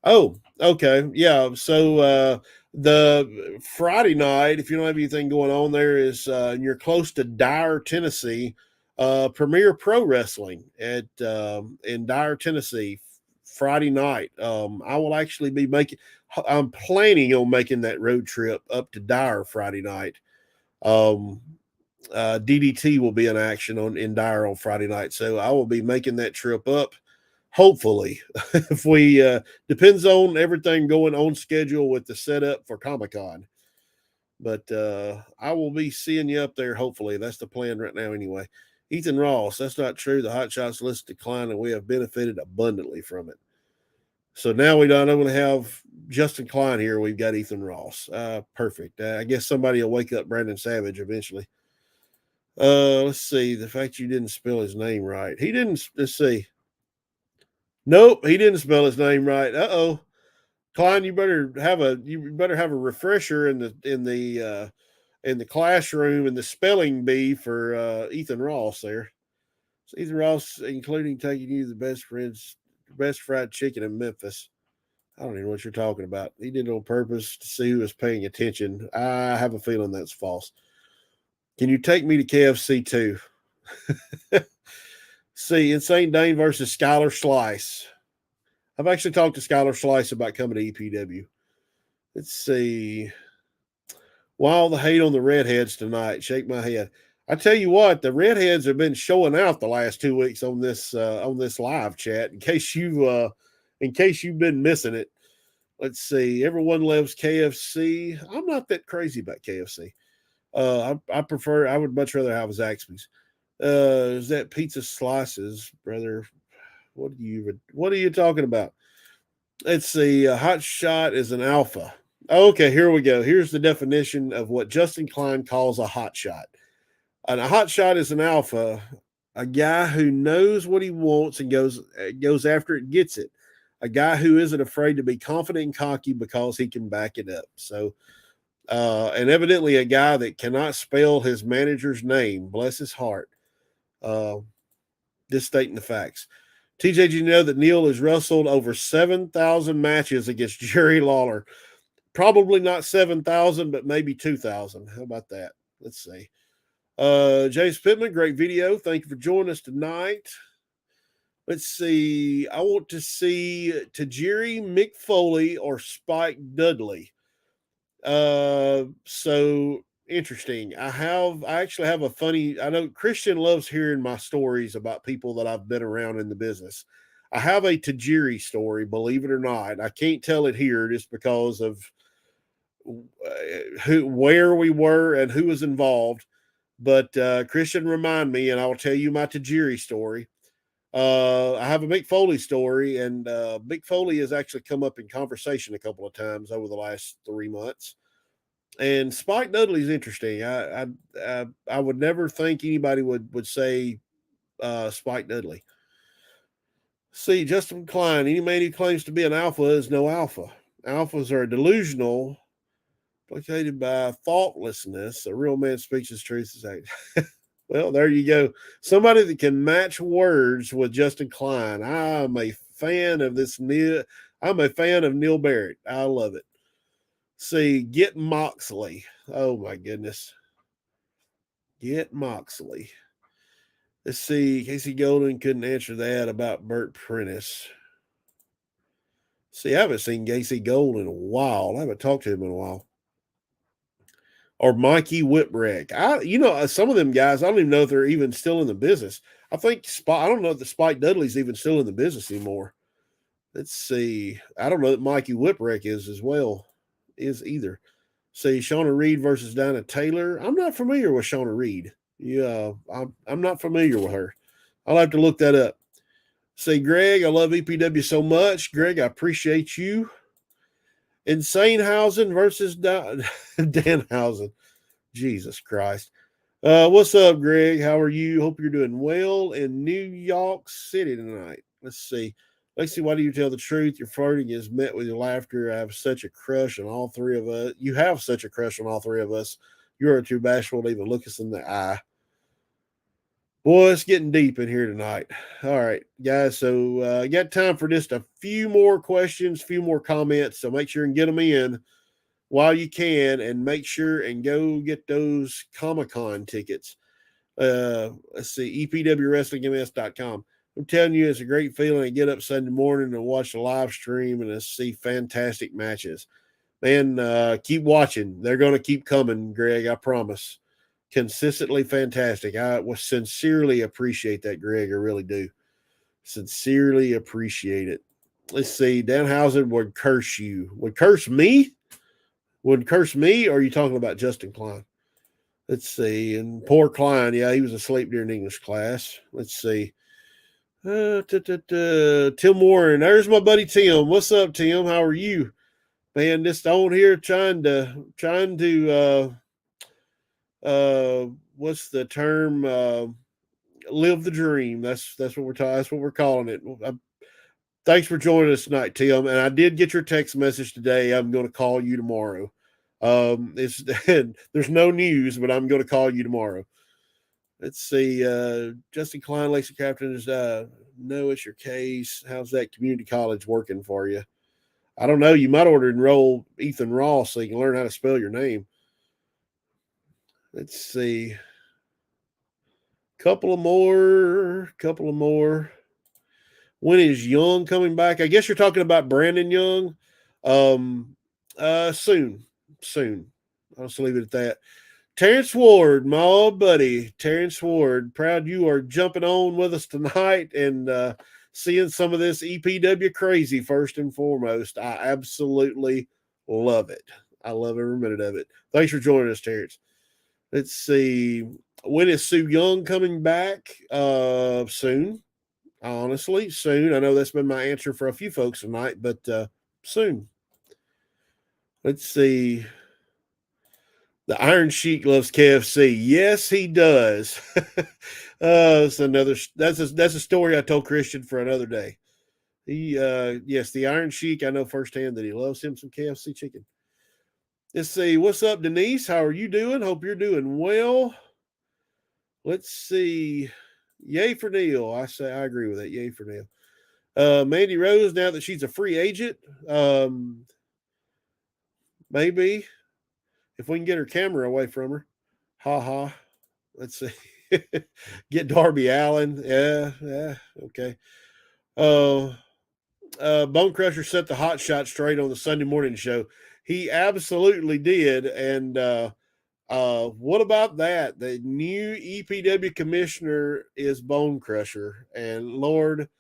Oh, okay. Yeah. So the Friday night, if you don't have anything going on there, is and you're close to Dyer, Tennessee, Premier Pro Wrestling at in Dyer, Tennessee, Friday night. I will actually be I'm planning on making that road trip up to Dyer Friday night. DDT will be in action in Dyer on Friday night, so I will be making that trip up. Hopefully, if we depends on everything going on schedule with the setup for Comic-Con. But I will be seeing you up there. Hopefully, that's the plan right now. Anyway, Ethan Ross, that's not true. The hot shots list declined, and we have benefited abundantly from it. So now we don't only have Justin Klein here. We've got Ethan Ross. Perfect. I guess somebody will wake up Brandon Savage eventually. Let's see. The fact you didn't spell his name right. He didn't. Let's see. Nope, he didn't spell his name right. Uh-oh. Klein, you better have a refresher in the classroom in the spelling bee for Ethan Ross there. So Ethan Ross, including taking you the best fried chicken in Memphis. I don't even know what you're talking about. He did it on purpose to see who was paying attention. I have a feeling that's false. Can you take me to KFC too? See, Insane Dane versus Skylar Slice. I've actually talked to Skylar Slice about coming to EPW. Let's see. Why all the hate on the redheads tonight? Shake my head. I tell you what, the redheads have been showing out the last 2 weeks on this live chat. In case you've been missing it, let's see. Everyone loves KFC. I'm not that crazy about KFC. I would much rather have Zaxby's. Is that pizza slices, brother? What are you talking about? Let's see. A hot shot is an alpha. Okay, here we go. Here's the definition of what Justin Klein calls a hot shot. And a hot shot is an alpha, a guy who knows what he wants and goes after it, gets it. A guy who isn't afraid to be confident and cocky because he can back it up. So, and evidently a guy that cannot spell his manager's name, bless his heart. Just stating the facts. TJ, did you know that Neil has wrestled over 7,000 matches against Jerry Lawler? Probably not 7,000, but maybe 2,000. How about that? Let's see. James Pittman, great video. Thank you for joining us tonight. Let's see. I want to see Tajiri, Mick Foley, or Spike Dudley. So interesting. I actually have a funny, I know Christian loves hearing my stories about people that I've been around in the business. I have a Tajiri story, believe it or not. I can't tell it here just because of where we were and who was involved. But Christian, remind me, and I will tell you my Tajiri story. I have a Mick Foley story, and Mick Foley has actually come up in conversation a couple of times over the last 3 months. And Spike Dudley is interesting. I would never think anybody would say Spike Dudley. See, Justin Klein, any man who claims to be an alpha is no alpha. Alphas are delusional, placated by thoughtlessness. A real man speaks his truth. Well, there you go. Somebody that can match words with Justin Klein. I'm a fan of Neil Barrett. I love it. See, get Moxley. Oh my goodness. Get Moxley. Let's see. Casey Golden couldn't answer that about Burt Prentice. See, I haven't seen Casey Golden in a while. I haven't talked to him in a while. Or Mikey Whipwreck. Some of them guys, I don't even know if they're even still in the business. I don't know if Spike Dudley's even still in the business anymore. Let's see. I don't know that Mikey Whipwreck is either. See, Shauna Reed versus Dinah Taylor. I'm not familiar with Shauna Reed. Yeah, I'm not familiar with her. I'll have to look that up. See, Greg, I love EPW so much. Greg, I appreciate you. Insanehausen versus Danhausen. Jesus Christ. What's up, Greg? How are you? Hope you're doing well in New York City tonight. Let's see. Lexi, why do you tell the truth? Your flirting is met with your laughter. I have such a crush on all three of us. You have such a crush on all three of us. You are too bashful to even look us in the eye. Boy, it's getting deep in here tonight. All right, guys. So you got time for just a few more questions, few more comments. So make sure and get them in while you can, and make sure and go get those Comic-Con tickets. Let's see, EPWWrestlingMS.com. I'm telling you, it's a great feeling to get up Sunday morning and watch the live stream and to see fantastic matches. Man, keep watching. They're going to keep coming, Greg, I promise. Consistently fantastic. I will sincerely appreciate that, Greg. I really do. Sincerely appreciate it. Let's see. Danhausen would curse you. Would curse me? Would curse me, or are you talking about Justin Klein? Let's see. And poor Klein, yeah, he was asleep during English class. Let's see. Tim Warren. There's my buddy Tim. What's up, Tim? How are you? Man, just on here trying to what's the term? Live the dream. That's what that's what we're calling it. Thanks for joining us tonight, Tim. And I did get your text message today. I'm going to call you tomorrow. It's there's no news, but I'm going to call you tomorrow. Let's see. Justin Klein, Lacey Captain is no, it's your case. How's that community college working for you? I don't know. You might order enroll Ethan Ross so you can learn how to spell your name. Let's see. Couple of more. When is Young coming back? I guess you're talking about Brandon Young. Soon. I'll just leave it at that. Terrence Ward, my old buddy, Terrence Ward, proud you are jumping on with us tonight and seeing some of this EPW crazy first and foremost. I absolutely love it. I love every minute of it. Thanks for joining us, Terrence. Let's see. When is Sue Young coming back? Soon. Honestly, soon. I know that's been my answer for a few folks tonight, but soon. Let's see. The Iron Sheik loves KFC. Yes, he does. That's a story I told Christian for another day. Yes, the Iron Sheik. I know firsthand that he loves him some KFC chicken. Let's see. What's up, Denise? How are you doing? Hope you're doing well. Let's see. Yay for Neil. I agree with that. Yay for Neil. Mandy Rose, now that she's a free agent, maybe if we can get her camera away from her. Ha ha. Let's see. Get Darby Allen. Yeah, okay. Bone Crusher set the hot shot straight on the Sunday morning show. He absolutely did. And what about that? The new EPW commissioner is Bone Crusher. And Lord,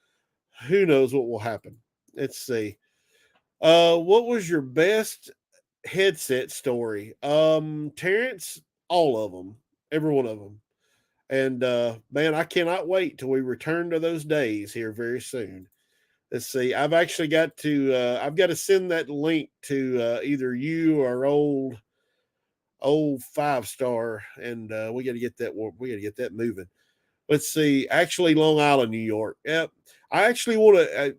who knows what will happen. Let's see. What was your best headset story? Terrence, all of them, every one of them. And man, I cannot wait till we return to those days here very soon. Let's see. I've actually got to I've got to send that link to either you or old 5-star, and we got to get that moving. Let's see. Actually, Long Island, New York. Yep. I actually want to.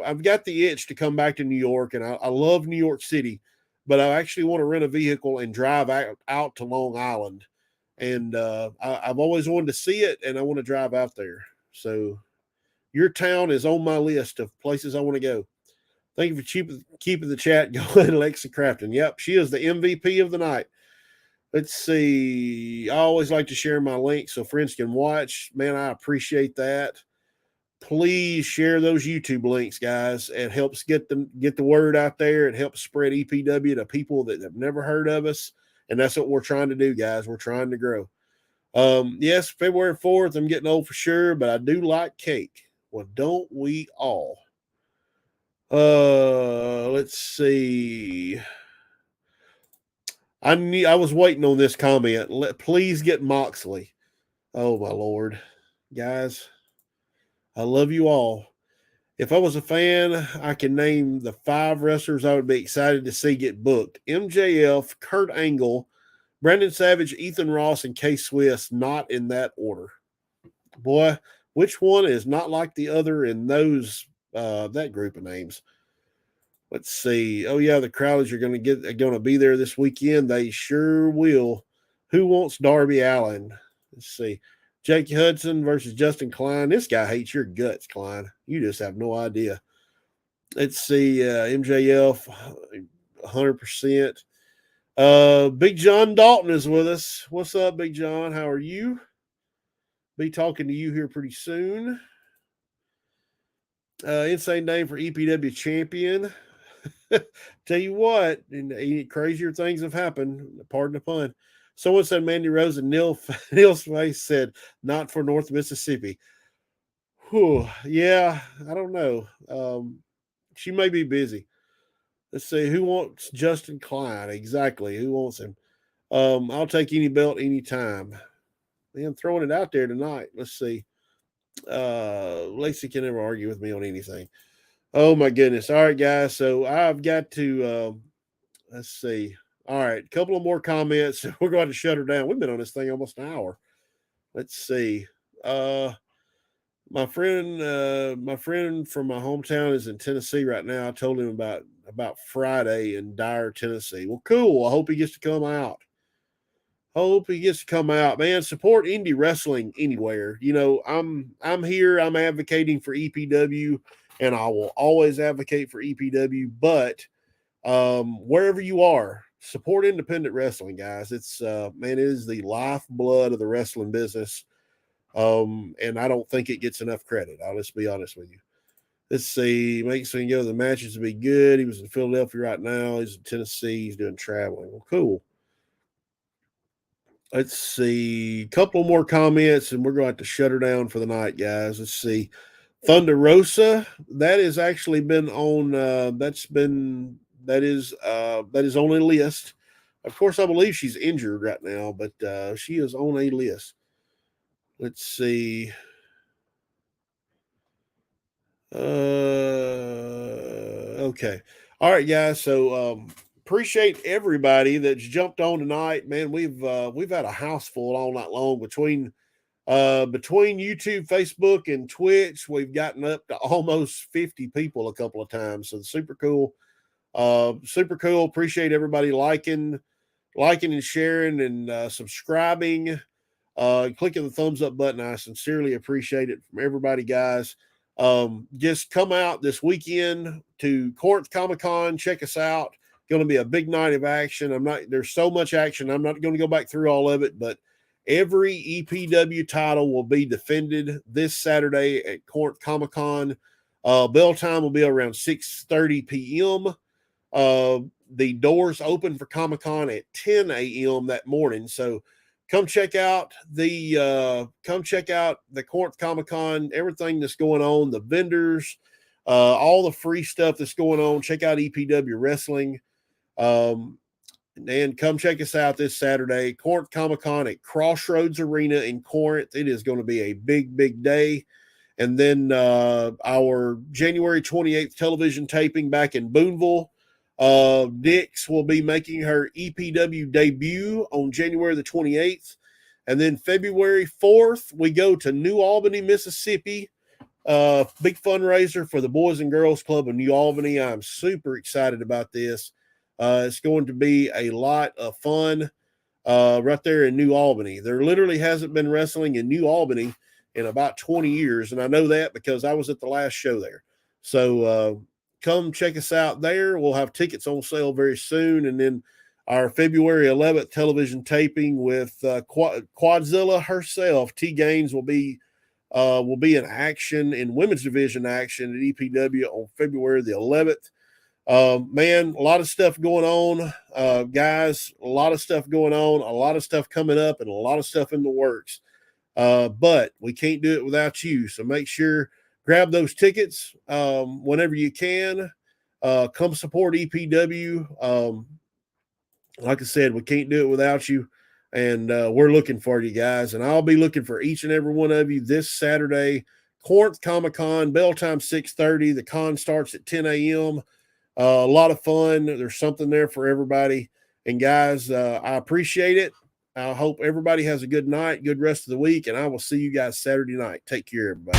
I've got the itch to come back to New York, and I love New York City, but I actually want to rent a vehicle and drive out to Long Island. And I've always wanted to see it, and I want to drive out there. So your town is on my list of places I want to go. Thank you for keeping the chat going, Alexa Crafton. Yep, she is the MVP of the night. Let's see. I always like to share my links so friends can watch. Man, I appreciate that. Please share those YouTube links, guys. It helps get the word out there. It helps spread EPW to people that have never heard of us. And that's what we're trying to do, guys. We're trying to grow. Yes, February 4th, I'm getting old for sure, but I do like cake. Well, don't we all? Let's see. I was waiting on this comment. Please get Moxley. Oh my Lord. Guys, I love you all. If I was a fan, I can name the 5 wrestlers I would be excited to see get booked. MJF, Kurt Angle, Brandon Savage, Ethan Ross, and K Swiss, not in that order. Boy, which one is not like the other in those that group of names? Let's see. Oh yeah, the Crowleys are going to be there this weekend. They sure will. Who wants Darby Allen? Let's see. Jake Hudson versus Justin Klein. This guy hates your guts, Klein. You just have no idea. Let's see. MJF, 100%. Big John Dalton is with us. What's up, Big John? How are you? Be talking to you here pretty soon. Insane name for EPW champion. Tell you what, crazier things have happened. Pardon the pun. Someone said Mandy Rose and Neil's face said, not for North Mississippi. Whew, yeah, I don't know. She may be busy. Let's see. Who wants Justin Klein? Exactly. Who wants him? I'll take any belt anytime. Man, throwing it out there tonight. Let's see. Lacey can never argue with me on anything. Oh my goodness. All right, guys. So I've got to let's see. All right, a couple of more comments. We're going to shut her down. We've been on this thing almost an hour. Let's see. My friend from my hometown is in Tennessee right now. I told him about Friday in Dyer, Tennessee. Well, cool. I hope he gets to come out. Man. Support indie wrestling anywhere. You know, I'm here. I'm advocating for EPW, and I will always advocate for EPW. But wherever you are, support independent wrestling, guys. It's it is the lifeblood of the wrestling business. And I don't think it gets enough credit. I'll just be honest with you. Let's see. Makes me go. The matches will be good. He was in Philadelphia right now. He's in Tennessee. He's doing traveling. Well, cool. Let's see. A couple more comments, and we're going to have to shut her down for the night, guys. Let's see. Thunder Rosa. That has actually been on. That is on a list. Of course, I believe she's injured right now, but she is on a list. Let's see. Okay. All right, guys. So appreciate everybody that's jumped on tonight. Man, we've had a house full all night long between YouTube, Facebook, and Twitch. We've gotten up to almost 50 people a couple of times. So super cool. Super cool. Appreciate everybody liking and sharing and subscribing. Clicking the thumbs up button. I sincerely appreciate it from everybody, guys. Just come out this weekend to Corinth Comic-Con. Check us out. Going to be a big night of action. There's so much action. I'm not going to go back through all of it, but every EPW title will be defended this Saturday at Corinth Comic-Con. Bell time will be around 6:30 p.m. The doors open for Comic-Con at 10 a.m. that morning. So come check out the Corinth Comic-Con, everything that's going on, the vendors, all the free stuff that's going on. Check out EPW Wrestling. And come check us out this Saturday, Corinth Comic-Con at Crossroads Arena in Corinth. It is going to be a big, big day. And then our January 28th television taping back in Boonville. Dix will be making her EPW debut on January the 28th. And then February 4th, we go to New Albany, Mississippi. Big fundraiser for the Boys and Girls Club of New Albany. I'm super excited about this. It's going to be a lot of fun right there in New Albany. There literally hasn't been wrestling in New Albany in about 20 years. And I know that because I was at the last show there. So, come check us out there. We'll have tickets on sale very soon. And then our February 11th television taping with Quadzilla herself, T. Gaines, will be in action in women's division action at EPW on February the 11th. Man, a lot of stuff going on, guys, a lot of stuff going on, a lot of stuff coming up, and a lot of stuff in the works. But we can't do it without you. So make sure grab those tickets whenever you can. Come support EPW. Like I said, we can't do it without you. And we're looking for you guys. And I'll be looking for each and every one of you this Saturday. Corinth Comic-Con, bell time 6:30. The con starts at 10 a.m. A lot of fun. There's something there for everybody. And guys, I appreciate it. I hope everybody has a good night, good rest of the week, and I will see you guys Saturday night. Take care, everybody.